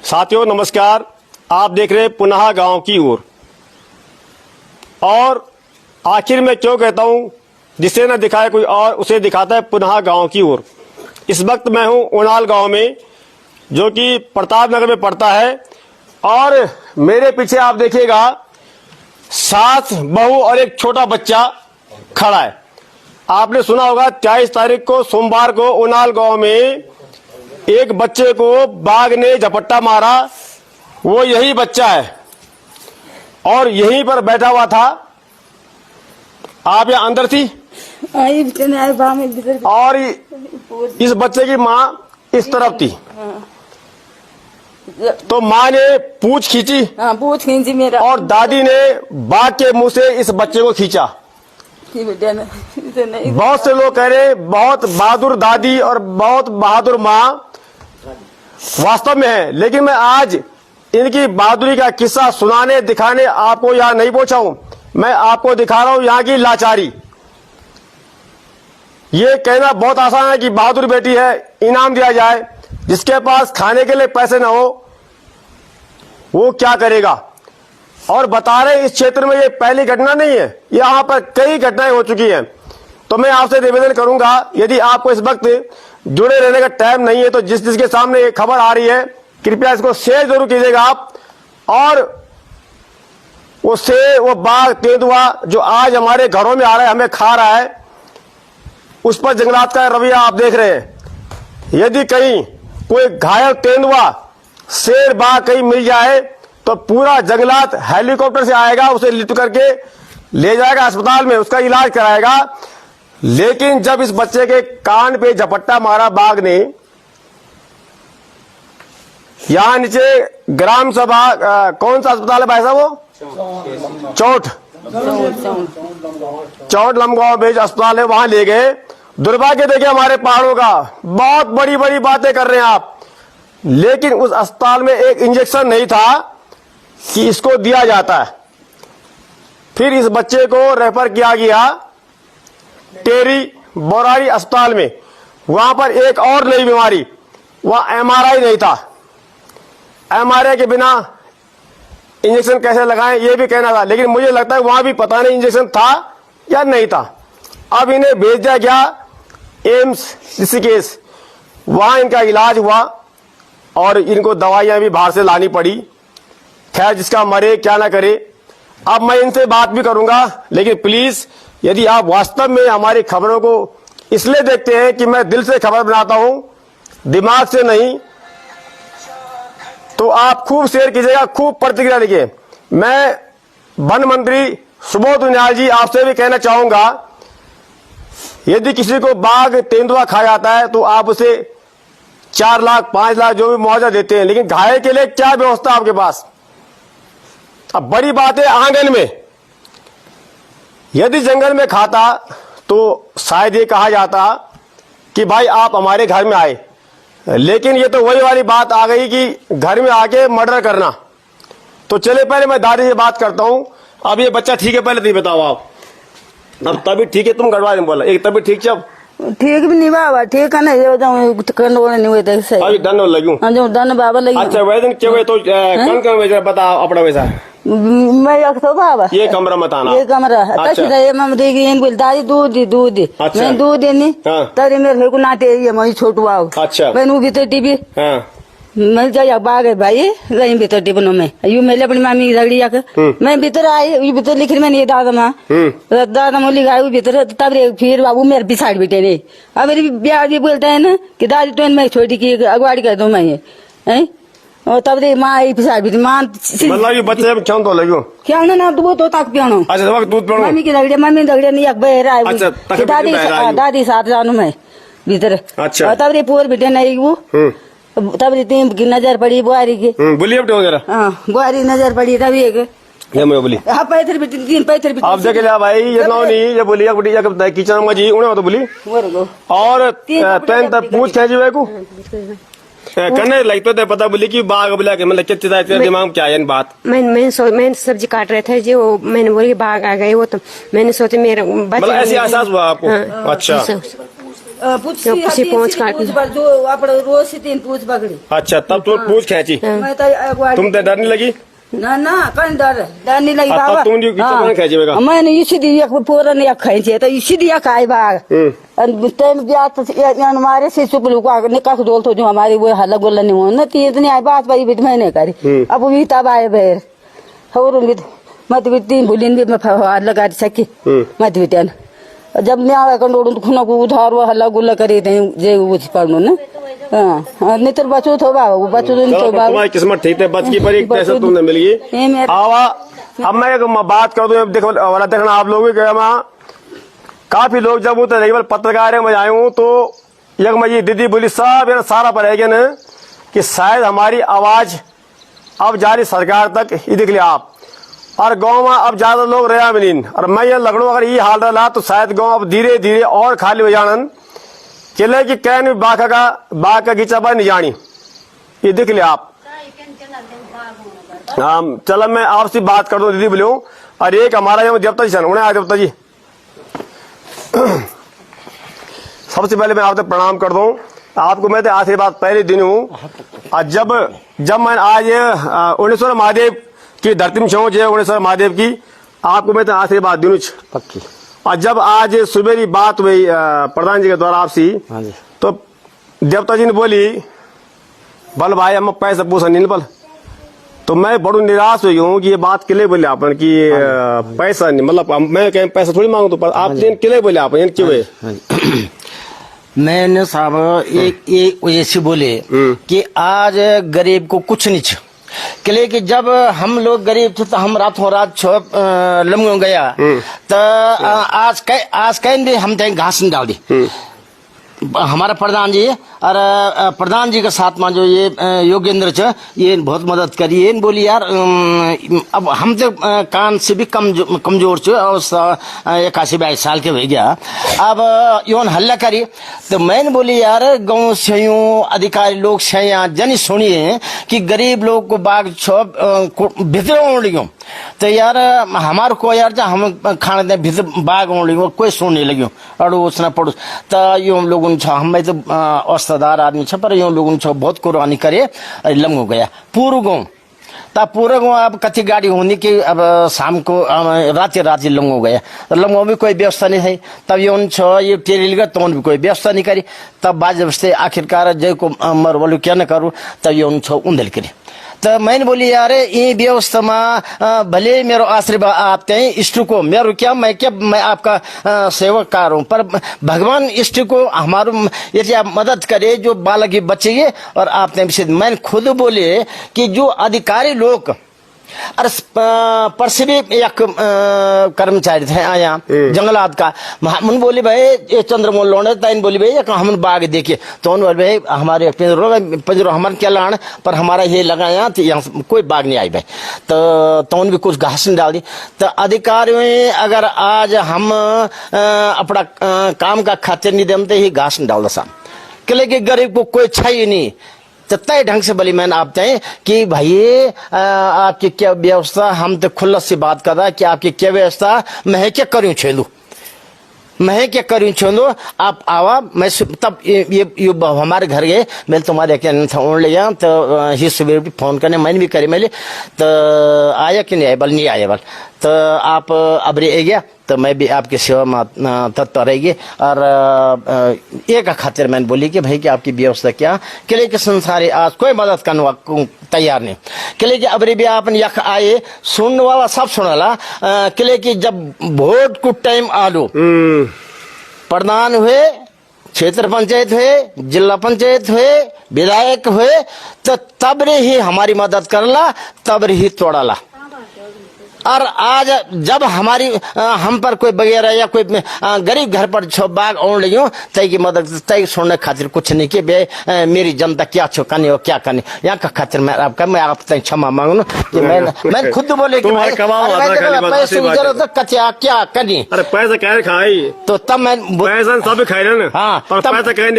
साथियों नमस्कार, आप देख रहे हैं पुनः गांव की ओर। और आखिर में क्यों कहता हूं, जिसे न दिखाए कोई और उसे दिखाता है पुनः गांव की ओर। इस वक्त मैं हूं उनाल गांव में, जो कि प्रताप नगर में पड़ता है। और मेरे पीछे आप देखिएगा 7 बहू और एक छोटा बच्चा खड़ा है। आपने सुना होगा 23 तारीख को सोमवार को उनाल गांव में एक बच्चे को बाघ ने झपट्टा मारा। वो यही बच्चा है और यहीं पर बैठा हुआ था। आप यहाँ अंदर थी और इस बच्चे की माँ इस तरफ थी। तो माँ ने पूंछ खींची, पूछ खींची मेरा, और दादी ने बाघ के मुंह से इस बच्चे को खींचा। बहुत से लोग कह रहे बहुत बहादुर दादी और बहुत बहादुर माँ वास्तव में है, लेकिन मैं आज इनकी बहादुरी का किस्सा सुनाने दिखाने आपको यहाँ नहीं पहुंचा हूं। मैं आपको दिखा रहा हूं यहाँ की लाचारी। ये कहना बहुत आसान है कि बहादुर बेटी है, इनाम दिया जाए। जिसके पास खाने के लिए पैसे न हो वो क्या करेगा। और बता रहे इस क्षेत्र में ये पहली घटना नहीं है, यहाँ पर कई घटनाएं हो चुकी हैं। तो मैं आपसे निवेदन करूंगा, यदि आपको इस वक्त जुड़े रहने का टाइम नहीं है तो जिसके सामने ये खबर आ रही है कृपया इसको शेयर जरूर कीजिएगा आप। और वो बाघ तेंदुआ जो आज हमारे घरों में आ रहा है, हमें खा रहा है, उस पर जंगलात का रवैया आप देख रहे हैं। यदि कहीं कोई घायल तेंदुआ शेर बाघ कहीं मिल जाए तो पूरा जंगलात हेलीकॉप्टर से आएगा, उसे लिफ्ट करके ले जाएगा अस्पताल में, उसका इलाज कराएगा। लेकिन जब इस बच्चे के कान पे झपट्टा मारा बाघ ने, यहां नीचे ग्राम सभा कौन सा अस्पताल है भाई साहब, वो चौट लमगांव बेज अस्पताल है, वहां ले गए। दुर्भाग्य देखिए हमारे पहाड़ों का, बहुत बड़ी बड़ी बातें कर रहे हैं आप, लेकिन उस अस्पताल में एक इंजेक्शन नहीं था कि इसको दिया जाता है। फिर इस बच्चे को रेफर किया गया टेरी बोरारी अस्पताल में। वहां पर एक और नई बीमारी, वहां एमआरआई नहीं था। एमआरआई के बिना इंजेक्शन कैसे लगाएं ये भी कहना था, लेकिन मुझे लगता है वहां भी पता नहीं इंजेक्शन था या नहीं था। अब इन्हें भेज दिया गया एम्स ऋषिकेश, वहां इनका इलाज हुआ और इनको दवाइयां भी बाहर से लानी पड़ी। खैर जिसका मरे क्या ना करे। अब मैं इनसे बात भी करूंगा, लेकिन प्लीज यदि आप वास्तव में हमारी खबरों को इसलिए देखते हैं कि मैं दिल से खबर बनाता हूं, दिमाग से नहीं, तो आप खूब शेयर कीजिएगा, खूब प्रतिक्रिया लिखिए। मैं वन मंत्री सुबोध उनियाल जी आपसे भी कहना चाहूंगा, यदि किसी को बाघ तेंदुआ खा जाता है तो आप उसे 4 लाख 5 लाख जो भी मुआवजा देते हैं, लेकिन घायल के लिए क्या व्यवस्था आपके पास। अब बड़ी बात है आंगन में, यदि जंगल में खाता तो शायद ये कहा जाता कि भाई आप हमारे घर में आए, लेकिन ये तो वही वाली बात आ गई कि घर में आके मर्डर करना। तो चले पहले मैं दादी से बात करता हूं। अब ये बच्चा ठीक है, पहले तुम बताओ आप। अब तभी ठीक है, तुम गड़वा बोला एक तभी ठीक जब ठीक भी नहीं बाबा, ठीक है ना, नहीं हुए अभी धन लगी धन बाबा लगी। अच्छा वैसे क्या हुए तो कौन वैसा बताओ अपना वैसा। मैं रखता बाबा ये कमरा मत आना, ये कमरा दादी दूध दी मैं दूध देनी तरी मेरे को नाते मैं छोटू आओ। अच्छा मैं भीतर टीवी मैं जाया बाग है भाई रही भीतर टिपनो में यू मेले अपनी मामी झगड़ी आकर मैं भीतर आई, ये भीतर लिख रही मैंने दादा माँ दादा मोली गाय भीतर। तब फिर बाबू मेरे पिछाड़ बेटे ने अब मेरी ब्याह भी बोलता है ना कि दादी तो मैं छोटी की अगवाड़ी कर दू मैं और तब रे माँ पिछाड़ भी माँ मतलब ये बच्चे क्यों तो लगे क्या ना दूध तो तक पियानो। अच्छा दूध पियानो मम्मी की झगड़े नहीं बहरा है दादी साथ जानू मैं भीतर। अच्छा तब रे पोर बेटे नहीं वो तब तीन की नजर पड़ी बुआरी की बोलिए वगैरह, हाँ बुआरी नजर पड़ी तभी एक बोली पैथर तीन पैथर आप देख लिया भाई ये नौ नहीं ये बोलिए बड़ी किचन में जी उन्हें तो बोली और पूछ खेजी हुए को करने लगते थे पता बोली कि बाघ बोला कि मतलब कितना दिमाग में क्या है बात। मैंने सब्जी काट रहे थे जो मैंने बोली बाघ आ गए वो, तो मैंने सोचा मेरा मतलब ऐसी एहसास हुआ आपको। अच्छा पूछी पहुंच काटी। जो આપણે રોજ થી 3 પૂછ પકડી। अच्छा तब तू पूछ खींची, मैं तो अगवाड़ी तुम तो डर नहीं लगी? ना ना कहीं डर नहीं लगी अब बाबा। तुम जो कौन खींचेगा? मैंने इसी दिया पूरा नहीं खाई तो इसी दिया खाई बाग टाइम ब्याह तो हमारे से चुप लोग निकाह डोल तो जो हमारी वो हल्ला गुल्ला नहीं हो ना तीन इतनी आई बात भाई भी मैंने करी अब भी तब आए बेर और मत भी तीन बुलिन भी मैं लगा सकी मत भी टेन जब मैं आवे कंडोड़ खुना को उधार वो हल्ला गुल्ला करे थे जे वो पढ़नो ना हां नहीं तो बचो तो बाबू बचो तो बाबू तुम्हारी किस्मत ठीक है, बच की पर एक पैसा तुमने मिल गई। आवा अब मैं एक बात कर दूं, देखो वाला देखना आप लोगों के काफी लोग जब उतर केवल पत्रकार में आए हूँ तो यक मजी दीदी बोली सब सारा पर है ना कि शायद हमारी आवाज अब जा रही सरकार तक, ये देख लिया आप। और गांव में अब ज्यादा लोग रहा भी नहीं, और मैं ये लगड़ू अगर ये हाल रहा तो शायद गांव अब धीरे धीरे और खाली हो जानन किले की कैन भी बाघ का गीचा पर नहीं जानी, ये देख लिया आप। हाँ चलो मैं आपसे बात कर दूं दीदी बोलो। और एक हमारा यहाँ देवता जी उन्हें आए देवता जी सबसे पहले मैं आपसे प्रणाम कर दूं आपको। मैं तो आशीर्वाद पहले दिन हूँ, और जब मैं आज उड़नेश्वर महादेव की धरती में छूँ जय उड़नेश्वर महादेव की आपको मैं तो आशीर्वाद दूं पक्की। और जब आज सुबह बात हुई प्रधान जी के द्वारा आपसी तो देवता जी ने बोली बल भाई हम पैसा पूछा नहीं बल, तो मैं बड़ू निराश हुई हूँ कि ये बात किले बोले अपन की पैसा नहीं, मतलब मैं कहीं पैसा थोड़ी मांगू तो आप किले बोले आप क्यों? मैंने साहब एक वजह से बोले कि आज गरीब को कुछ नहीं छ किले कि जब हम लोग गरीब थे तो हम रातों रात लम्बो गया तो आज कहीं भी हम घास नहीं डाल दी। हमारा प्रधान जी और प्रधान जी के साथ में जो ये योगेंद्र छ ये बहुत मदद करी है। बोली यार अब हम तो कान से भी कमजोर छ और 81-82 साल के हो गया, अब योन हल्ला करी तो मैंने बोली यार गाँव से अधिकारी लोग से जन सुनिए कि गरीब लोग को बाग भीतर ओढ़ियों तो यार हमारे को यार जा हम खाने दे भीतर बाग ओढ़ियों कोई सुन नहीं लगियो अड़ोस न पड़ोस तो यो लोग हम तो औसदार आदमी छ पर यो लोग बहुत कुर्बानी करे लम्बो गया पूरा गाँव तब पूरा गाँव अब कथी गाड़ी होने की अब शाम को रात लम्बो गया तो लम्बो में कोई व्यवस्था नहीं है। तब ये टेरी लगा तो भी कोई व्यवस्था नहीं करी, तब बाज बसते आखिरकार जय को मर बोलो क्या न करूँ तब ये उंदल करी। तो मैंने बोली यार ये व्यवस्था में भले मेरो आशीर्वाद आपते हैं इष्ट को मेरे क्या मैं आपका सेवककार हूँ, पर भगवान इष्ट को हमारे यदि आप मदद करे जो बालक ही बचेंगे। और आपने मैंने खुद बोले कि जो अधिकारी लोग अरे परसे भी एक कर्मचारी थे आया जंगलात का मन बोले भाई ये चंद्रमोहन लोने तैन बोली भाई हम बाग देखिए तो बोले भाई हमारे पंजरो हमारे क्या लान पर हमारा ये लगाया तो यहाँ कोई बाग नहीं आई भाई तो भी कुछ घास नहीं डाल दी। तो अधिकारी में अगर आज हम अपना काम का खातिर नहीं देते ही घास नहीं डाल दसा किले के गरीब को कोई चाहिए नहीं तो तय ढंग से बोली मैंने आप चाहें कि भाई आपकी क्या व्यवस्था, हम तो खुल्लस से बात कर रहा है कि आपकी क्या व्यवस्था मैं क्या करूं छेलू मैं क्या करूं छेलू आप आवा मैं तब ये हमारे घर गए मैं तुम्हारे क्या ओढ़ लिया तो ही सुबह फोन करने मैंने भी करी मैंने तो आया कि नहीं आया बल नहीं आया बल तो आप अब रह गया तो मैं भी आपकी सेवा में तत्पर रहेगी। और एक खातिर मैंने बोली कि भाई कि आपकी व्यवस्था क्या किले के संसारी आज कोई मदद करने तैयार नहीं किले कि अब भी आप यख आए सुनने वाला सब सुनला किले की जब वोट को टाइम आलू प्रधान हुए क्षेत्र पंचायत हुए जिला पंचायत हुए विधायक हुए तो तब रे ही हमारी मदद करला तब रे ही तोड़ाला। और आज जब हमारी हम पर कोई वगैरह या कोई गरीब घर पर छो बाग ओढ़ लियो तय की मदद तय सुनने खातिर कुछ नहीं कि बे मेरी जनता क्या छो करनी हो क्या करनी यहाँ का खातिर मैं आप क्षमा मांगू कि मैं खुद बोले कि पैसे की जरूरत क्या करनी अरे पैसा कह खाई तो तब मैं पैसा सब खाई रहे हाँ पैसा कहीं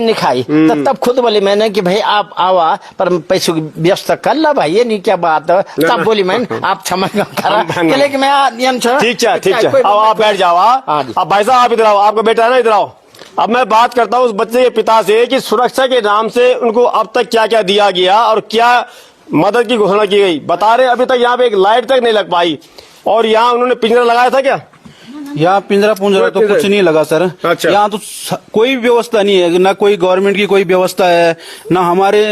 नहीं खाई तब खुद बोले मैंने कि भाई आप आवा पर पैसों की व्यवस्था कर ला भाई ये नहीं क्या बात है। तब बोली मैंने आप क्षमा किले कि मैं ठीक है अब आप बैठ जाओ। अब भाई साहब आप इधर आओ, आपका बेटा है ना इधर आओ। अब मैं बात करता हूँ उस बच्चे के पिता से कि सुरक्षा के नाम से उनको अब तक क्या क्या दिया गया और क्या मदद की घोषणा की गई। बता रहे अभी तक यहाँ पे एक लाइट तक नहीं लग पाई और यहाँ उन्होंने पिंजरा लगाया था क्या? यहाँ पिंजरा पुंजरा तो कुछ नहीं लगा सर। अच्छा। यहाँ तो कोई व्यवस्था नहीं है, ना कोई गवर्नमेंट की कोई व्यवस्था है, ना हमारे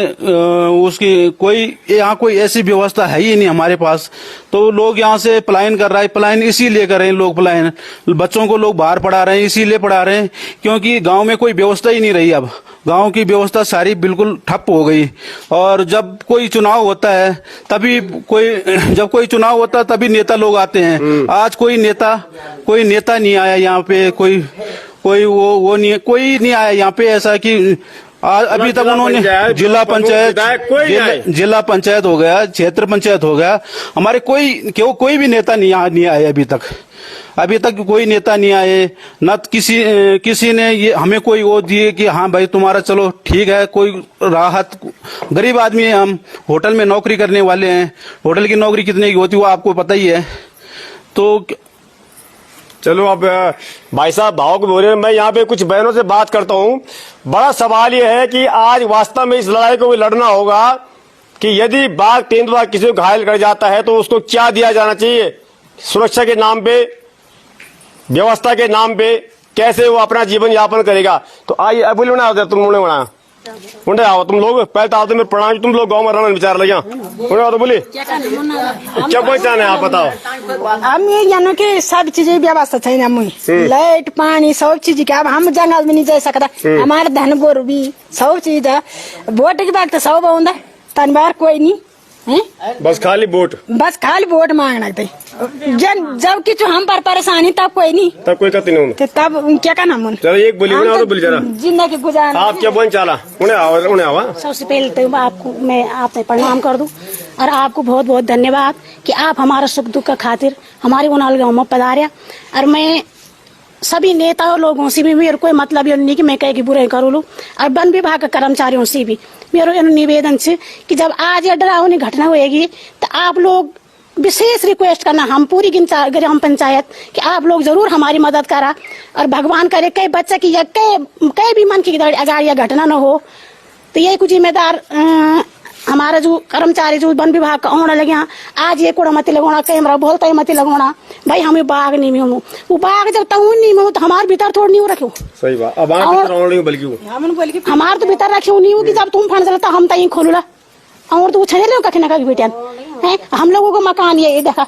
उसकी कोई यहाँ कोई ऐसी व्यवस्था है ही नहीं हमारे पास। तो लोग यहाँ से पलायन कर रहा है, पलायन इसीलिए कर रहे हैं लोग, पलायन बच्चों को लोग बाहर पढ़ा रहे हैं, इसीलिए पढ़ा रहे हैं क्योंकि गांव में कोई व्यवस्था ही नहीं रही। अब गांव की व्यवस्था सारी बिल्कुल ठप हो गई और जब कोई चुनाव होता है तभी जब कोई चुनाव होता है तभी नेता लोग आते हैं। आज कोई नेता नहीं आया यहाँ पे, कोई वो नहीं, कोई नहीं आया यहाँ पे ऐसा कि अभी तक उन्होंने जिला पंचायत हो गया, क्षेत्र पंचायत हो गया, हमारे कोई भी नेता यहाँ नहीं आए अभी तक कोई नेता नहीं आए। न किसी ने ये हमें कोई वो दिए कि हाँ भाई तुम्हारा चलो ठीक है, कोई राहत। गरीब आदमी है हम, होटल में नौकरी करने वाले हैं, होटल की नौकरी कितने की होती है वो आपको पता ही है। तो चलो अब भाई साहब भाव को बोल रहे हैं, मैं यहाँ पे कुछ बहनों से बात करता हूँ। बड़ा सवाल ये है कि आज वास्तव में इस लड़ाई को भी लड़ना होगा कि यदि बाघ तेंदुआ किसी को घायल कर जाता है तो उसको क्या दिया जाना चाहिए, सुरक्षा के नाम पे, व्यवस्था के नाम पे, कैसे वो अपना जीवन यापन करेगा। तो आइए अब बोले बना तुम लोगों ने उन्हें आओ, तुम लोग पहले तो आओ, मेरे प्रणाम, तुम लोग गाँव में रहना विचार लगे उन्हें आओ तो बोलिए क्या पहचान है आप बताओ। हम ये जानो कि सब चीजें व्यवस्था चाहिए, लाइट पानी सब चीज के। अब हम जंगल में नहीं जा सकता, हमारे धन बोर भी सब चीज है। वोट की बात तो सब होता तनबार कोई नहीं है, बस खाली वोट मांगना थे। जब किचु हम पर परेशानी तब कोई नहीं, तब कोई कति नहीं, तब क्या करना मन। चलो एक बोली जरा जिंदगी गुजार आप क्या बोल चाला उन्हें आओ। सबसे पहले तो आपको मैं आपसे प्रणाम कर दूं और आपको बहुत बहुत धन्यवाद कि आप हमारा सुख दुख का खातिर हमारे उनाल गाँव में पधारे। और मैं सभी नेताओं लोगों से भी मेरे कोई मतलब ये नहीं कि मैं कह के बुरे करूँ लूँ, और वन विभाग के कर्मचारियों से भी मेरा निवेदन से कि जब आज ये डरावनी घटना होएगी तो आप लोग विशेष रिक्वेस्ट करना, हम पूरी ग्राम पंचायत कि आप लोग जरूर हमारी मदद करा। और भगवान करे कई बच्चे की या कई भी मन की अगर यह घटना न हो तो ये कुछ जिम्मेदार हमारा जो कर्मचारी जो वन विभाग का होना लगे आज ये कूड़ा मत लगाना, कैमरा बोलता ही मत लगाना भाई, हमें बाघ नहीं में वो बाघ जब तक नहीं में तो हमारे भीतर थोड़ी नहीं रखो। सही बात, बल्कि हमारे तो भीतर रखे नहीं हो कि जब तुम फंड चलता हम तई खोलूला और तो छने लो कखना का बेटा है। हम लोगों को मकान ये देखा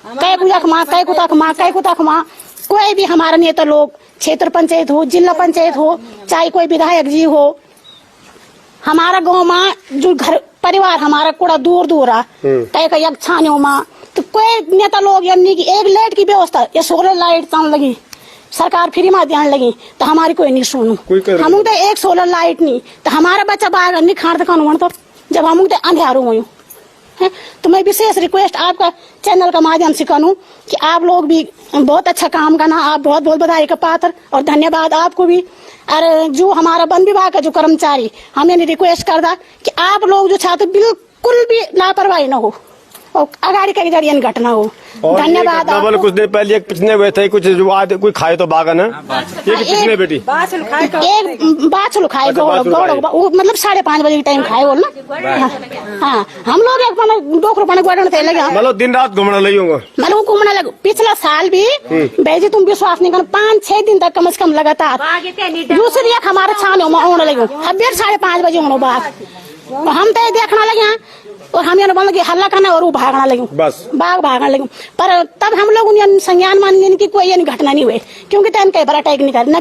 कै कुतक माँ कोई भी हमारा नेता लोग, क्षेत्र पंचायत हो, जिला पंचायत हो, चाहे कोई विधायक जी हो, हमारा गाँव में जो घर परिवार हमारा कूड़ा दूर दूर आ कई छाने माँ तो कोई नेता लोग यानी कि एक लाइट की व्यवस्था या सोलर लाइट चलने लगी, सरकार फ्री में देने लगी तो हमारी कोई नहीं सुनू। हम तो एक सोलर लाइट नहीं तो हमारा बच्चा बाहर नहीं खाड़ दुकान तो जब हम अंधेरों हुई है। तो मैं विशेष रिक्वेस्ट आपका चैनल का माध्यम से करूँ कि आप लोग भी बहुत अच्छा काम करना, आप बहुत बहुत बधाई का पात्र और धन्यवाद आपको भी। और जो हमारा वन विभाग का जो कर्मचारी हमें रिक्वेस्ट करता कि आप लोग जो छात्र बिल्कुल भी लापरवाही न हो और अगाड़ी का जरिए घटना हो। धन्यवाद। कुछ दिन पहले एक पिछले हुए थे कुछ जो आज कोई खाए तो बागन है ये कितने बेटी एक बाछुल खाए गौड़ मतलब 5:30 बजे के टाइम खाए बोल ना। हाँ हम लोग एक 2 रुपये गोड़े लगे मतलब दिन रात घूमने लगी मतलब घूमने लगे। पिछला साल भी बेजी तुम विश्वास नहीं कर 5-6 दिन तक कम से कम लगातार दूसरी एक हमारे छाने होने लगे। अब 5:30 बजे होने बाघ हम तो देखना लगे और हम यहाँ बोल हल्ला करना और वो भागना लगे, बस बाघ भागना लगे। पर तब हम लोग संज्ञान मान लेने की कोई घटना नहीं हुई क्योंकि तैन कई बार अटैक नहीं करना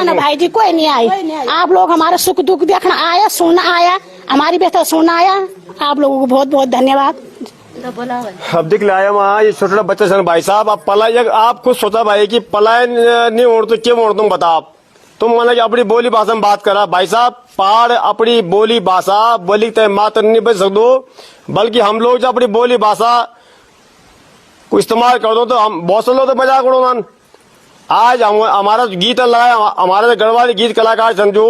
ना भाई जी कोई नहीं आए। आप लोग हमारा सुख दुख देखना आया, सुनना आया, हमारी बेहतर सुनना आया। आप लोगों को बहुत बहुत धन्यवाद। अब दिख लाया वहाँ ये छोटा बच्चा सन भाई साहब आप पलायन, आप खुद सोचा भाई की पलायन नहीं ओढ़ तो क्यों ओढ़ तुम बताओ, तुम मतलब अपनी बोली भाषा में बात करा भाई साहब। पहाड़ अपनी बोली भाषा बोली तय मात्र नहीं बच सकते, बल्कि हम लोग जो अपनी बोली भाषा को इस्तेमाल कर दो तो हम बहुत से लोग तो मजाक उड़ो मान। आज हमारा गीत लगाया, हमारे गढ़वाली गीत कलाकार समझो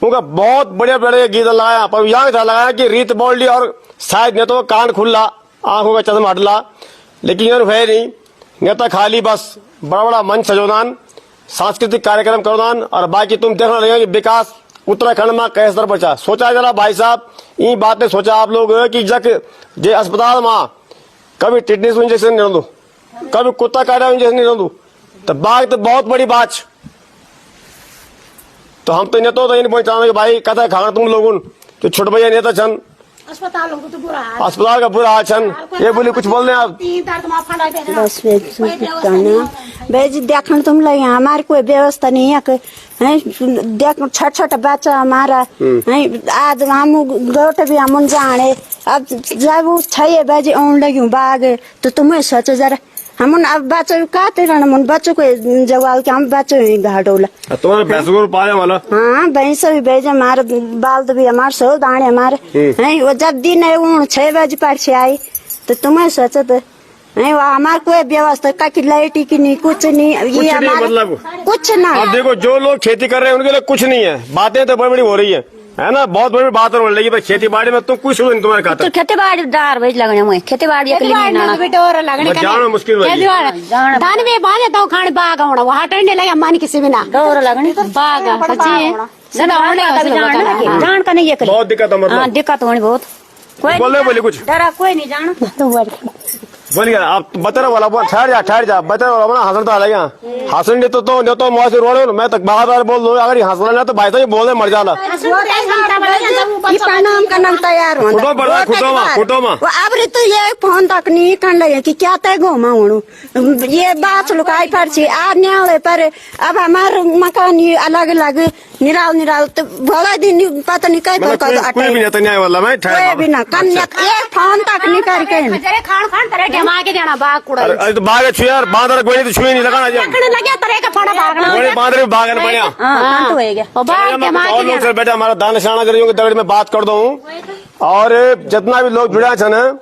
उनका बहुत बढ़िया बढ़िया गीत लगाया, पर यहाँ लगाया कि रीत बोल और शायद न तो कान खुल्ला आंखों का चश्मा हटला, लेकिन है नहीं न तो खाली बस बड़ा बड़ा मंच सजोदान सांस्कृतिक कार्यक्रम करवान और बाकी तुम देखना लगेगा कि विकास उत्तराखंड में कैसे स्तर पर चाह सोचा जरा भाई साहब ये बातें सोचा आप लोग कि जब जे अस्पताल में कभी टिटनेस इंजेक्शन नहीं दो कभी कुत्ता काटा इंजेक्शन नहीं दो तो बाघ तो बहुत बड़ी बात। तो हम तो नहीं तो इन पहुंचाने कि भाई कहता खाना तुम लोगों तो छोट भैया नेता छन अस्पताल को तो बुरा हाल अस्पताल का बुरा हाल छन ये बोली कुछ बोल रहे हैं आप। तीन तार तुम फंडा दे बस बेजी देखने तुम लोग यहाँ हमारी कोई व्यवस्था नहीं है देख छोटा छोटा बच्चा हमारा है आज हम गोट भी हम जाने अब जब वो छे बजे आने लगी बाग तो तुम्हें सोचो जरा हम अब बच्चों कहते रहना मन बच्चों को जवाब के हम बच्चों ही घाटोला तुम्हारे भैंसों को पाले वाला हाँ भैंस भी भेजे हमारे बाल तो भी हमारे सो दाने हमारे है वो जब दिन है वो 6 बजे पर से आई तो तुम्हें सोचो तो नहीं हमारे कोई व्यवस्था का की लाइट की नहीं कुछ नहीं ये हमारा मतलब कुछ ना अब देखो जो लोग खेती कर रहे हैं उनके लिए कुछ नहीं है बातें तो बड़ी बड़ी हो रही है ना बहुत बड़ी बात हो रही है खेती बाड़ी में तो कुछ नहीं तुम्हारे खाता तो खेती बाड़ी दार भेज लगने मुझे खेती बाड़ी के लिए ना बेटोर लगने जाना मुश्किल हो रही है। धान में बाजे तो खाने बाग होना वहां टंडे लगे मान किसी बिना डोर लगनी बाग सच्ची ना होने का जान का नहीं ये बहुत दिक्कत है हाँ मतलब दिक्कत होनी बहुत कोई बोले कुछ डरा कोई नहीं जाना बोलिए आप बता रहे वाला ठहर जा बता रहे वाला हंसता है यहाँ हंसन नहीं तो मुझसे रोड मैं तक बार बोल दो अगर हंस रहा तो भाई तो बोल दे मर जाना प्रणाम करना तैयार खुटो में अब रे तो ये फोन तक नहीं कर लगे कि क्या तय गो माणू ये बात लुकाई पर छी आ न्याले पर अब हमारे मकान ये अलग अलग निराल तो भला दिन पता नहीं कई कोई भी नहीं न्याय वाला मैं कोई भी ना कन्या एक फोन तक नहीं करके खान खान तरह जमा के देना बाग कुड़ा अरे तो बाघ छुए यार बांदर गोली तो छुए नहीं लगाना लगे तरह का फड़ा भागना बांदर बाघ बढ़िया हाँ तो हो गया बाग जमा के लोग से बेटा हमारा दान शाना करियो दगड़ में बात कर दो और जितना भी लोग जुड़ा छन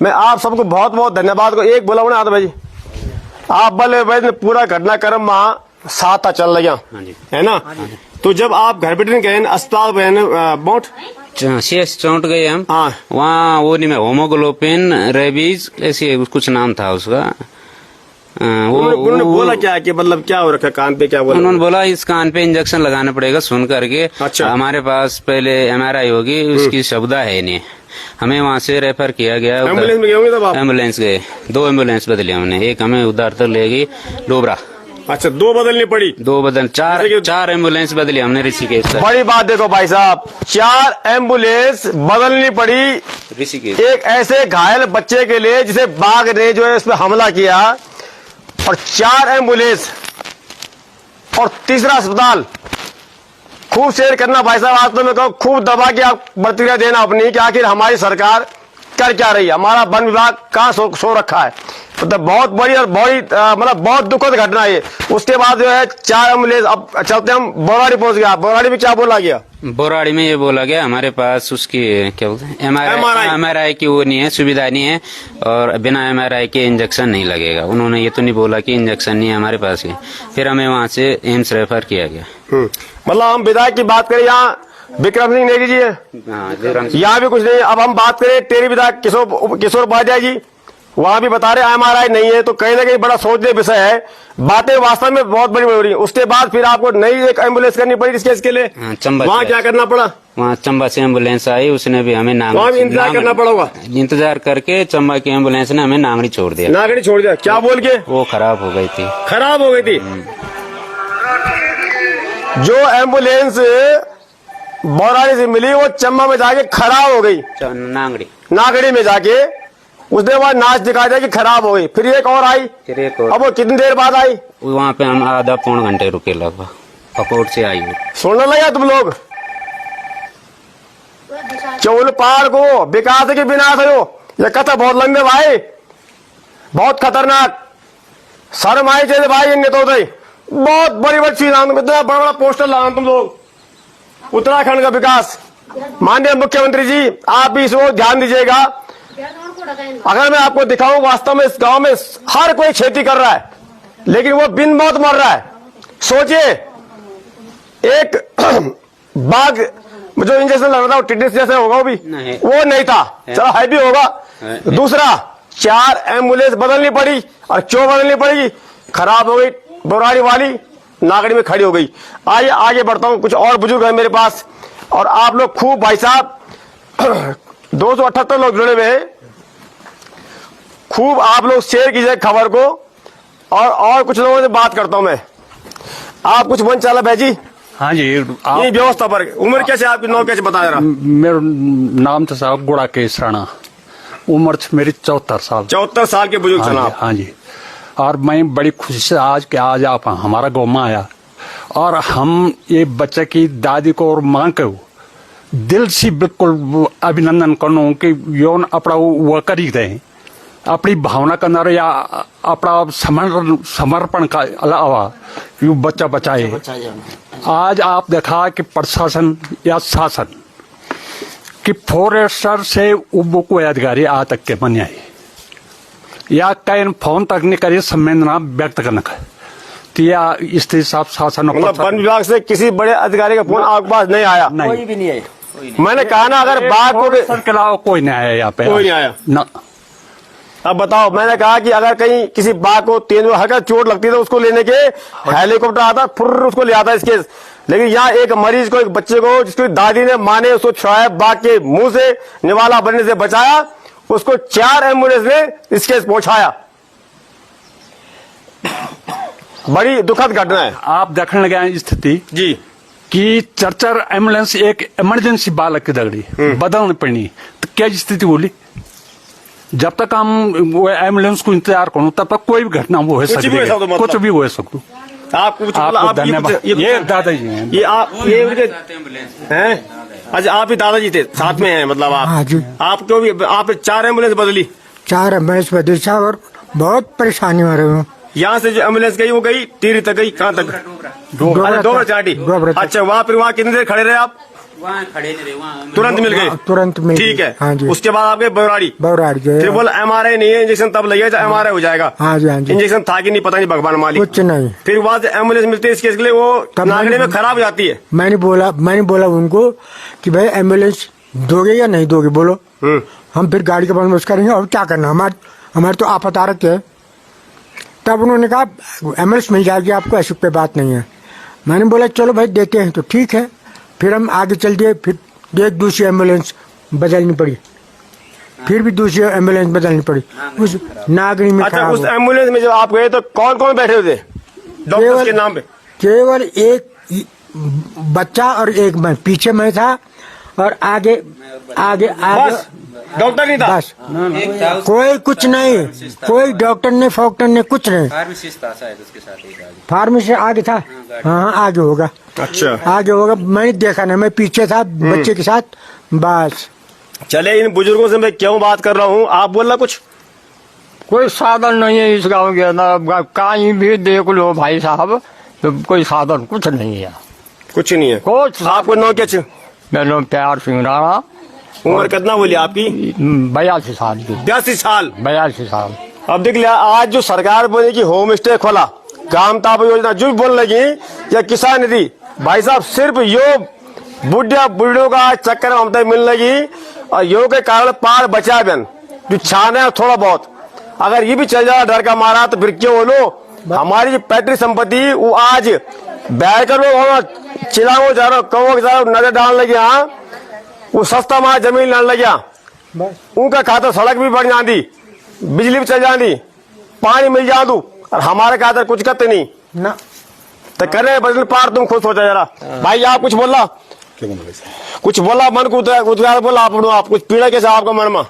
मैं आप सबको बहुत बहुत धन्यवाद को एक बोला आता भाई आप बल्ले भाई पूरा घटनाक्रम में साथ चल रहा है ना तो जब आप घर बैठे गए अस्पताल गए बोट शेष चौंट गए हम हाँ वहाँ वो नहीं में होमोग्लोबिन रेबीज ऐसे कुछ नाम था उसका उन्होंने बोला क्या कि मतलब क्या हो रखा कान पे क्या बोला उन्होंने बोला इस कान पे इंजेक्शन लगाना पड़ेगा सुन करके। अच्छा। हमारे पास पहले MRI होगी उसकी सुविधा है नहीं हमें वहाँ से रेफर किया गया एम्बुलेंस में गए होंगे तब आप एम्बुलेंस गए 2 एम्बुलेंस बदली हमने एक हमें उधर तक ले गई डोबरा अच्छा 2 बदलनी पड़ी 2 बदल 4 एम्बुलेंस बदली हमने ऋषिकेश तक बड़ी बात देखो भाई साहब 4 एम्बुलेंस बदलनी पड़ी ऋषिकेश एक ऐसे घायल बच्चे के लिए जिसे बाघ ने जो है उस पर हमला किया और 4 एम्बुलेंस और तीसरा अस्पताल खूब शेयर करना भाई साहब आज तो मैं कहूँ खूब दबा के आप प्रतिक्रिया देना अपनी कि आखिर हमारी सरकार कर क्या रही है हमारा वन विभाग कहाँ सो रखा है मतलब बहुत बड़ी और बड़ी मतलब बहुत दुखद घटना है। उसके बाद जो है 4 एम्बुलेंस अब चलते हम बोराड़ी पहुंच गया बोराड़ी में क्या बोला गया बोराड़ी में ये बोला गया हमारे पास उसकी क्या बोलते हैं MRI की वो नहीं है सुविधा नहीं है और बिना MRI के इंजेक्शन नहीं लगेगा। उन्होंने ये तो नहीं बोला कि इंजेक्शन नहीं है हमारे पास ही फिर हमें वहाँ से एम्स रेफर किया गया। मतलब हम विधायक की बात करें यहाँ विक्रम सिंह नेगी जी है यहाँ भी कुछ नहीं। अब हम बात करें टेरी विधायक किशोर उपाध्याय जी वहाँ भी बता रहे MRI नहीं है तो कहीं ना कहीं बड़ा सोचने विषय है बातें वास्तव में बहुत बड़ी हो रही है। उसके बाद फिर आपको नई एक एम्बुलेंस करनी पड़ी इसके इसके लिए चंबा वहाँ क्या करना पड़ा वहाँ चंबा से एम्बुलेंस आई उसने भी हमें इंतजार करना पड़ेगा इंतजार करके चंबा की एम्बुलेंस ने हमें नागड़ी छोड़ दिया नागड़ी छोड़ दिया क्या बोल के वो खराब हो गई थी जो एम्बुलेंस बौराड़ी से मिली वो चंबा में जाके खराब हो गई नागड़ी में जाके उसने बाद नाच दिखा दिया कि खराब हो गई फिर एक और आई अब वो कितनी देर बाद आई वहाँ पे हम आधा पौन घंटे रुके लगभग पकोट से आई सुनने लगा तुम लोग चौल पहाड़ को विकास के बिना थे ये कथा बहुत लंबे भाई बहुत खतरनाक शर्म आई चाहिए भाई इनके तो बहुत बड़ी बड़ी चीज इतना बड़ा बड़ा पोस्टर लगा तुम लोग उत्तराखंड का विकास माननीय मुख्यमंत्री जी आप भी इसको ध्यान दीजिएगा। अगर मैं आपको दिखाऊं वास्तव में इस गांव में हर कोई खेती कर रहा है लेकिन वो बिन मौत मर रहा है। सोचिए एक बाघ जो इंजेक्शन लग रहा था टिटनेस जैसे होगा वो नहीं था चलो है भी होगा। दूसरा 4 एम्बुलेंस बदलनी पड़ी और क्यों बदलनी पड़ेगी खराब हो गई बोराड़ी वाली नागड़ी में खड़ी हो गई। आइए आगे बढ़ता हूँ, कुछ और बुजुर्ग हैं मेरे पास, और आप लोग खूब भाई साहब 278 लोग जुड़े हुए हैं, खूब आप लोग शेयर कीजिए खबर को, और कुछ लोगों से बात करता हूं मैं। आप कुछ मन चाला भाई जी? हाँ जी, ये व्यवस्था पर उम्र कैसे, आपकी नौ कैसे बता रहा? मेरा नाम तो साहब गुड़ा केस राणा, उम्र मेरी 74 साल। 74 साल के बुजुर्ग जनाब। हाँ जी, और मैं बड़ी खुशी से आज आप हमारा गाँव में आया, और हम ये बच्चे की दादी को और माँ को दिल से बिल्कुल अभिनंदन करूँ कि यौन अपना वो करी रहे, अपनी भावना का नर या अपना समर्पण का अलावा यू बच्चा बचाए। आज आप देखा कि प्रशासन या शासन कि फॉरेस्टर से उब को अधिकारी आ तक के बन आए या कई फोन तक नहीं करे संवेदना व्यक्त करने का, तो या स्थिति साफ शासन मतलब वन विभाग से किसी बड़े अधिकारी का फोन आपके पास नहीं आया? कोई भी नहीं है। मैंने कहा ना, अगर बाघ को के अलावा कोई नहीं आया यहाँ पे, कोई नहीं आया ना। अब बताओ, मैंने कहा कि अगर कहीं किसी बाघ को तेज हल्का चोट लगती है तो उसको लेने के हेलीकॉप्टर आता, फुर्र उसको ले आता इसके, लेकिन यहाँ एक मरीज को, एक बच्चे को जिसकी दादी ने माँ ने उसको छुड़ाया, बाघ के मुंह से निवाला बनने से बचाया, उसको 4 एम्बुलेंस ने इसके पहुंचाया। बड़ी दुखद घटना है। आप देखने लगे स्थिति जी कि चर्चर एम्बुलेंस एक इमरजेंसी बालक की दगड़ी बदलनी पड़ी, तो क्या स्थिति बोली? जब तक हम वो एम्बुलेंस को इंतजार करूं तब तक कोई भी घटना वो हो सकती है, कुछ भी हो सकती। आपको धन्यवाद। ये दादाजी हैं, ये आप ये हैं? अच्छा, आप ही दादाजी थे, साथ में हैं मतलब आप? हाँ जी। आपको भी, आप 4 एम्बुलेंस बदली? 4 एम्बुलेंस बदली साहब, और बहुत परेशानी हो रही हूँ। यहाँ से जो एम्बुलेंस गई वो गई टिहरी तक गई, कहाँ तक? डोबरा चाटी। अच्छा, वहाँ कितनी देर खड़े रहे आप? वहाँ खड़े नहीं रहे, वहाँ तुरंत मिल गए? तुरंत मिल ठीक है। हाँ जी। उसके बाद आपके बौराड़ी जो फिर बोला MRI नहीं है, इंजेक्शन तब लगे MRI हो जाएगा। हाँ जी, हाँ जी। इंजेक्शन था कि नहीं पता नहीं, भगवान मालिक। कुछ नहीं। फिर वहाँ से एम्बुलेंस मिलती है इस केस के लिए, वो नागड़े में खराब हो जाती है। मैंने बोला उनको कि भाई एम्बुलेंस दोगे या नहीं दोगे, बोलो। हम फिर गाड़ी का बंदोबस्त करेंगे, और क्या करना, हमारे तो आफत आ रखी है। तब उन्होंने कहा एम्बुलेंस मिल जाएगी आपको, ऐसी कोई बात नहीं है। मैंने बोला चलो भाई देते हैं, तो ठीक है। फिर हम आगे चल दिए, फिर एक दूसरी एम्बुलेंस बदलनी पड़ी, फिर भी दूसरी एम्बुलेंस बदलनी पड़ी उस नागरी में। अच्छा, उस एम्बुलेंस में जब आप गए तो कौन कौन बैठे हुए थे डॉक्टर के नाम पे? केवल एक बच्चा और एक मैं, पीछे मैं था, और आगे डॉक्टर नहीं था? बस, कोई कुछ नहीं, कोई डॉक्टर ने फॉक्टर ने कुछ नहीं। फार्मासिस्ट था शायद उसके साथ ही। फार्मेसी आगे था। हाँ, आगे होगा। अच्छा, आगे होगा, मैंने देखा नहीं, मैं पीछे था बच्चे के साथ, बस। चले, इन बुजुर्गों से मैं क्यों बात कर रहा हूँ, आप बोलना कुछ? कोई साधन नहीं है इस गांव के अंदर, कहीं भी देख लो भाई साहब, तो कोई साधन कुछ नहीं है। कुछ नहीं है? कुछ। आपको नौ क्या? मेरा नाम प्यार सिंह राणा। उम्र कितना बोली आपकी? 82 साल की। 82 साल? 82 साल। अब देख लिया, आज जो सरकार बोली कि होम स्टे खोला, ग्राम ताप योजना जो भी बोलने लगी, या किसान निधि, भाई साहब सिर्फ यो बुढ़ियों का चक्कर में हमसे मिलने लगी, और योग के कारण पार बचा बन जो छाने है थोड़ा बहुत। अगर ये भी चल जाए डर का मारा, तो फिर क्यों बोलो, हमारी जो पैतृक संपत्ति वो आज बैठ कर लोग चिलाओ जा रहे, कहो जा रहे, नजर डालने लगे, हाँ वो सस्ता मार जमीन लाने लगे, उनका खाता सड़क भी बढ़ जाती, बिजली भी चल जाती, पानी मिल जा दू, और हमारे खातर कुछ करते नहीं ना, तो करे बदल पार। तुम खुश हो जाए जरा भाई, आप कुछ बोला? कुछ बोला मन को उद्गार बोला आप कुछ पीड़ा कैसे आपका मन में?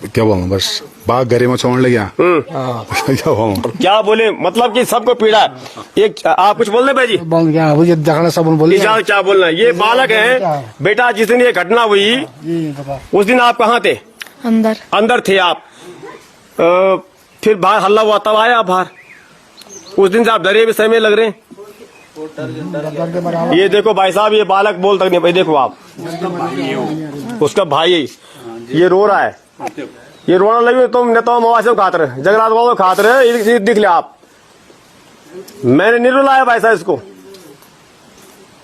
क्या बोलूं, बस बाघ घरे में छोड़ ले गया। क्या बोले, मतलब कि सबको पीड़ा है। एक आप कुछ बोल रहे भाई जी? बोल गया मुझे देखना सब बोलिए। क्या बोलना है? ये बालक है बेटा, जिस दिन ये घटना हुई उस दिन आप कहाँ थे? अंदर थे आप। फिर बाहर हल्ला हुआ तब आया आप बाहर? उस दिन से आप डरे भी समय लग रहे हैं। ये देखो भाई साहब, ये बालक बोल तक नहीं भाई, देखो आप, उसका भाई ये रो रहा है, ये रोना लगी। तुम नेता मवासे खातर जगन्नाथ खातर दिख लिया आप। मैंने नहीं रुलाया भाई साहब इसको,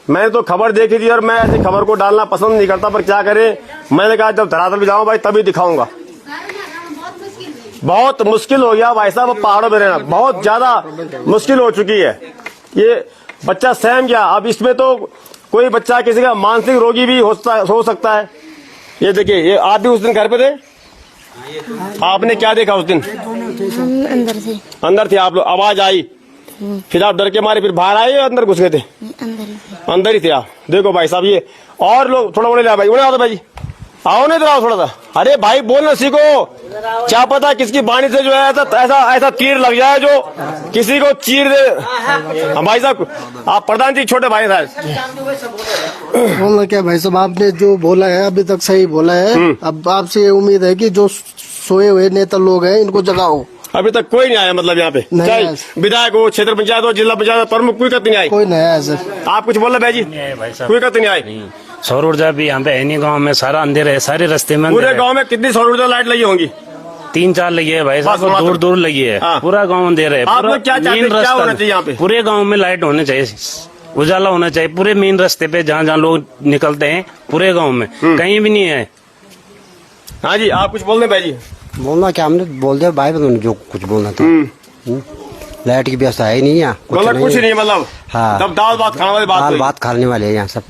मैंने तो खबर देखी थी, और मैं ऐसी खबर को डालना पसंद नहीं करता, पर क्या करें, मैंने कहा जब धरातल भी जाऊं भाई तभी दिखाऊंगा। बहुत मुश्किल हो गया भाई साहब, पहाड़ों में रहना बहुत ज्यादा मुश्किल हो चुकी है। ये बच्चा सहम गया। अब इसमें तो कोई बच्चा किसी का मानसिक रोगी भी हो सकता है। ये देखिए, ये आप भी उस दिन घर पे थे, आपने क्या देखा उस दिन? अंदर थे आप लोग, आवाज आई, फिर आप डर के मारे फिर बाहर आए या अंदर घुस गए थे? अंदर ही थे आप। देखो भाई साहब, ये और लोग थोड़ा उन्हें भाई, उन्हें आओ भाई, आओ नहीं तो थोड़ा सा। अरे भाई बोलना सीखो, क्या पता किसकी बाणी से जो है ऐसा तीर लग जाए जो किसी को चीर दे। भाई साहब, आप प्रधान जी छोटे भाई साहब। बोलना क्या भाई साहब, आपने जो बोला है अभी तक सही बोला है। अब आपसे ये उम्मीद है कि जो सोए हुए नेता लोग हैं इनको जगाओ। अभी तक कोई नहीं आया, मतलब यहाँ पे चाहे विधायक हो, क्षेत्र पंचायत हो, जिला पंचायत प्रमुख, कोई कत नहीं आई। कोई नहीं आया सर। आप कुछ बोल रहे भाई जी? कोई कत नहीं आई। सौर ऊर्जा भी यहाँ पे है नहीं, गाँव में सारा अंधेरा है, सारे रास्ते में। पूरे गांव में कितनी सौर ऊर्जा लाइट लगी होंगी? 3-4 लगी है भाई साहब, दूर दूर लगी है। पूरा गाँव अंधेरा है। आप लोग क्या चाहते हैं, क्या होना चाहिए यहाँ पे? पूरे गाँव में लाइट होने चाहिए, उजाला होना चाहिए पूरे मेन रास्ते पे, जहाँ जहाँ लोग निकलते हैं पूरे गाँव में, कहीं भी नहीं है। हाँ जी, आप कुछ बोल रहे भाई जी? बोलना क्या, हमने बोल दिया भाई, जो कुछ बोलना था। लाइट की व्यवस्था है नहीं यहाँ, कुछ नहीं, मतलब हाँ, तब दाल भात खाने वाली बात खाने वाले हैं यहाँ सब।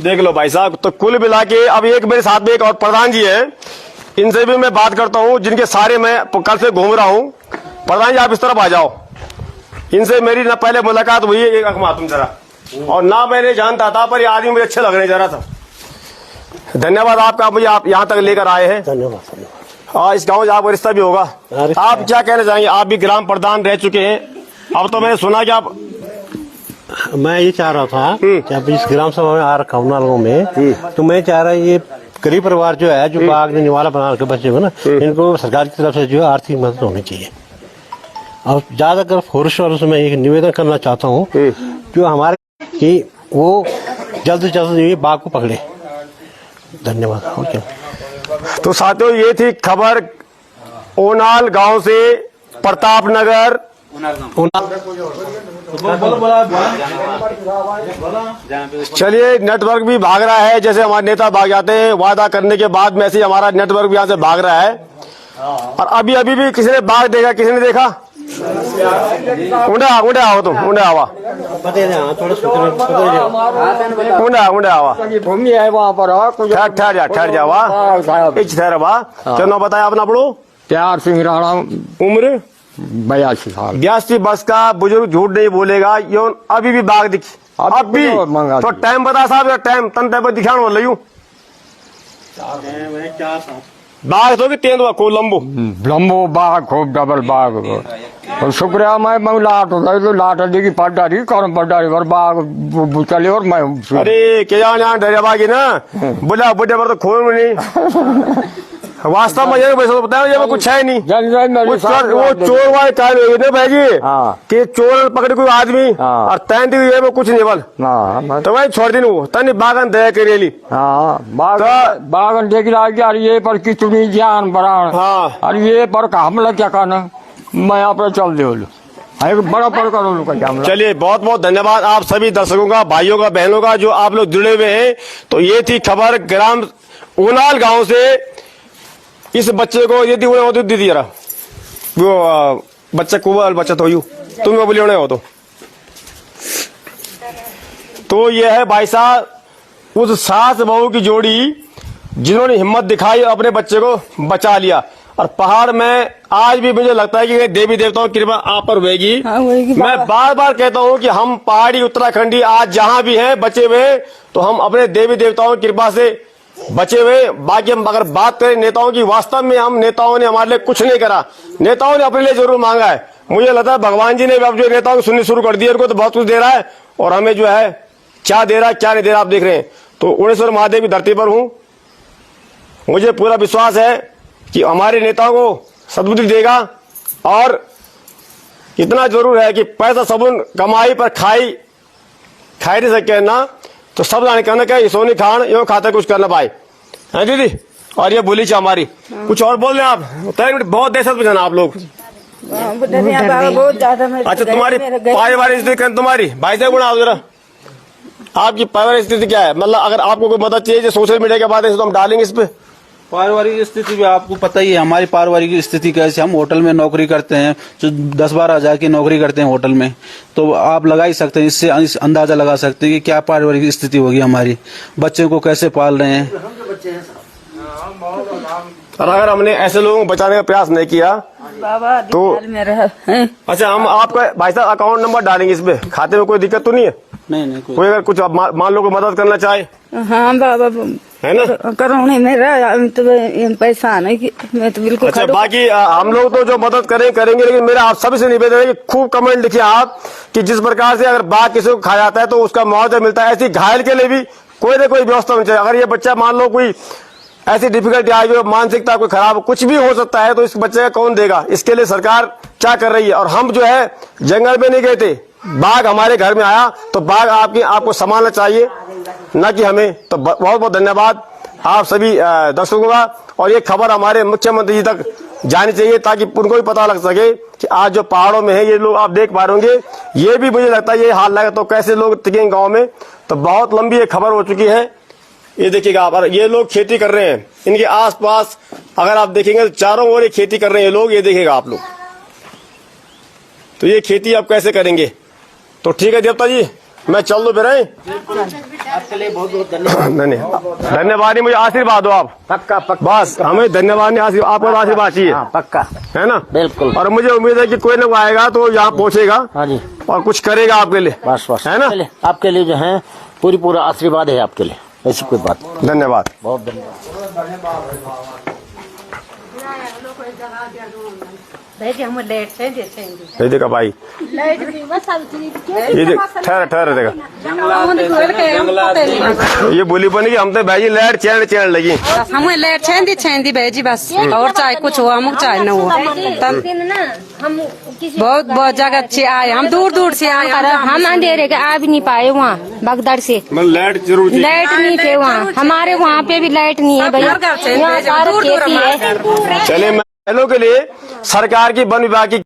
देख लो भाई साहब, तो कुल मिला के अब एक मेरे साथ में एक और प्रधान जी है, इनसे भी मैं बात करता हूँ, जिनके सारे मैं कल से घूम रहा हूँ। प्रधान जी, आप इस तरफ आ जाओ। इनसे मेरी ना पहले मुलाकात हुई है, एक अखमा तुम जरा, और ना मैंने जानता था, पर ये आदमी मुझे अच्छे लग रहे जरा सा। धन्यवाद आपका, मुझे आप यहाँ तक लेकर आए हैं। धन्यवाद। हाँ, इस गाँव से आपका रिश्ता भी होगा। आप क्या कहना चाहेंगे? आप भी ग्राम प्रधान रह चुके हैं, अब तो मैंने सुना कि आप, मैं ये चाह रहा था कि अब इस ग्राम सभा में आ रखा हूँ नालगों में, तो मैं चाह रहा ये गरीब परिवार जो है, जो बाग ने निवाला बना के बच्चे हो ना, इनको सरकार की तरफ से जो है आर्थिक मदद होनी चाहिए। और ज्यादातर फोर्स वालों से मैं एक निवेदन करना चाहता हूँ जो हमारे कि वो जल्द से जल्द ये बाग को पकड़े। धन्यवाद। ओके। तो साथियों, ये थी खबर ओनाल गांव से, प्रताप नगर। चलिए, नेटवर्क भी भाग रहा है, जैसे हमारे नेता भाग जाते हैं वादा करने के बाद में, ऐसे ही हमारा नेटवर्क भी यहाँ से भाग रहा है। और अभी भी किसी ने बाघ देखा, किसी ने देखा? उंडे आओ तुम, उंडे आवा, उंडे आवा, भूमि है वहाँ पर। ठहर जा वाह, ठहर वाह। क्या बताया अपना पढ़ो? प्यार सिंह राणा, उम्र 82 साल। 82 वर्ष का बुजुर्ग, झूठ नहीं बोलेगा। यो अभी भी बाघ दिखी, अभी तो टाइम बता साहब, टाइम तन टाइम पर दिखाना बोल रही हूँ। बाघ तो कि तेंदुआ को लंबो बाघ खूब डबल बाघ। और शुक्रिया, मैं लाट होता तो लाट की पड्डारी कर्म पड्डारी और बाघ चले और मैं। अरे क्या जान डरे बागी ना, बुला बुढ़े पर तो खोल नहीं। वास्तव में ये बताया, ये कुछ है नहीं। वो चोर वाले काल हुए ना भाई जी, कि चोर पकड़े कोई आदमी और तैन दी ये कुछ नहीं बल, तो वही छोड़ दी वो तनी बागन दया करेली। बागन देख रहा ये पर कितनी जान बढ़ान। और ये पर हमला क्या करना, मैं यहाँ पर चल दे बड़ा पड़। चलिए, बहुत बहुत धन्यवाद आप सभी दर्शकों का, भाइयों का, बहनों का, जो आप लोग जुड़े हुए हैं। तो ये थी खबर ग्राम ओनाल गांव से। इस बच्चे को ये दी थी जरा, वो बच्चा को बच्चा तो यू तुम बोली होने हो तो ये है भाई साहब उस सास बहू की जोड़ी, जिन्होंने हिम्मत दिखाई और अपने बच्चे को बचा लिया। और पहाड़ में आज भी मुझे लगता है कि देवी देवताओं की कृपा आप पर होगी। मैं बार बार कहता हूं कि हम पहाड़ी उत्तराखंडी आज जहां भी हैं बचे हुए, तो हम अपने देवी देवताओं की कृपा से बचे हुए। बाकी हम अगर बात करें नेताओं की, वास्तव में हम नेताओं ने हमारे लिए कुछ नहीं करा, नेताओं ने अपने लिए जरूर मांगा है। मुझे लगता है भगवान जी ने अब जो नेताओं को सुननी शुरू कर दी, उनको तो बहुत कुछ दे रहा है, और हमें जो है क्या दे रहा है क्या नहीं दे रहा आप देख रहे हैं। तो उड़ेश्वर महादेव की धरती पर हूं, मुझे पूरा विश्वास है कि हमारे नेताओं को सद्बुद्धि देगा। और इतना जरूर है कि पैसा सबून कमाई पर खाई नहीं सके ना, तो सब जाने कहना क्या सोनी खान यो खाते कुछ कर ना पाए है दीदी। और ये बोली चा हमारी कुछ और बोल रहे आप, बहुत दहशत में जाना आप लोग। अच्छा, तुम्हारी पारिवारिक स्थिति, तुम्हारी भाई साहब गुणा जरा, आपकी पारिवारिक स्थिति क्या है? मतलब अगर आपको कोई मदद चाहिए सोशल मीडिया के बाद तो हम डालेंगे इस पे, पारिवारिक स्थिति भी आपको पता ही है, हमारी पारिवारिक स्थिति कैसे, हम होटल में नौकरी करते हैं, जो 10-12 हजार की नौकरी करते हैं होटल में, तो आप लगा ही सकते हैं, इससे अंदाजा लगा सकते हैं कि क्या पारिवारिक स्थिति होगी हमारी, बच्चों को कैसे पाल रहे हैं। और अगर हमने ऐसे लोगों को बचाने का प्रयास नहीं किया तो अच्छा, हम आपका भाई साहब अकाउंट नंबर डालेंगे इस पे, खाते में कोई दिक्कत तो नहीं है? नहीं कोई अगर कुछ मान लो को मदद करना चाहे, हाँ बाबा है ना, करोड़े मेरा तो पैसा नहीं कि मैं तो बिल्कुल अच्छा, बाकी हम लोग तो जो मदद करेंगे, लेकिन मेरा आप सभी से निवेदन है कि खूब कमेंट लिखिए आप कि जिस प्रकार से अगर बाघ किसी को खा जाता है तो उसका मुआवजा मिलता है, ऐसी घायल के लिए भी कोई न कोई व्यवस्था होनी चाहिए। अगर ये बच्चा मान लो कोई ऐसी डिफिकल्टी आई हो, मानसिकता कोई खराब, कुछ भी हो सकता है, तो इस बच्चे का कौन देगा? इसके लिए सरकार क्या कर रही है? और हम जो है जंगल में नहीं गए थे, बाघ हमारे घर में आया तो बाघ आपको संभालना चाहिए, न कि हमें। तो बहुत बहुत धन्यवाद आप सभी दर्शकों का, और ये खबर हमारे मुख्यमंत्री जी तक जानी चाहिए ताकि उनको भी पता लग सके कि आज जो पहाड़ों में है ये लोग आप देख पा रहे होंगे, ये भी मुझे लगता है ये हाल लगा तो कैसे लोग टिकेंगे गाँव में। तो बहुत लंबी ये खबर हो चुकी है, ये देखिएगा आप, ये लोग खेती कर रहे हैं, इनके आसपास अगर आप देखेंगे तो चारों ओर ये खेती कर रहे हैं लोग, ये देखिएगा आप लोग। तो ये खेती आप कैसे करेंगे? तो ठीक है देवता जी, मैं चल दो फिर। आपके लिए बहुत बहुत धन्यवाद, मुझे आशीर्वाद दो आप। पक्का बस हमें धन्यवाद नहीं, आपको आशीर्वाद चाहिए। पक्का है ना, बिल्कुल। और मुझे उम्मीद है कि कोई ना कोई आएगा तो यहाँ पहुँचेगा, हाँ जी, और कुछ करेगा आपके लिए। बस है ना, आपके लिए जो है पूरा आशीर्वाद है आपके लिए, ऐसी कोई बात नहीं। धन्यवाद, बहुत धन्यवाद। ये देखा भाई, ये देख ठहर देखा, ये बोली बनी कि हम तो भाई लाइट चैन लगी, हमें लाइट छेंदी भेजी बस, और चाहे कुछ हुआ मुझे चाहे न हुआ। बहुत बहुत जगह से आए, हम दूर से आए, हम अंधेरे के आ भी नहीं पाए वहाँ बगदड़ से, लाइट जरूर, लाइट नहीं थे वहाँ, हमारे वहाँ पे भी लाइट नहीं है भैया, यहाँ सारा खेती है। चले महलों के लिए सरकार की वन विभाग की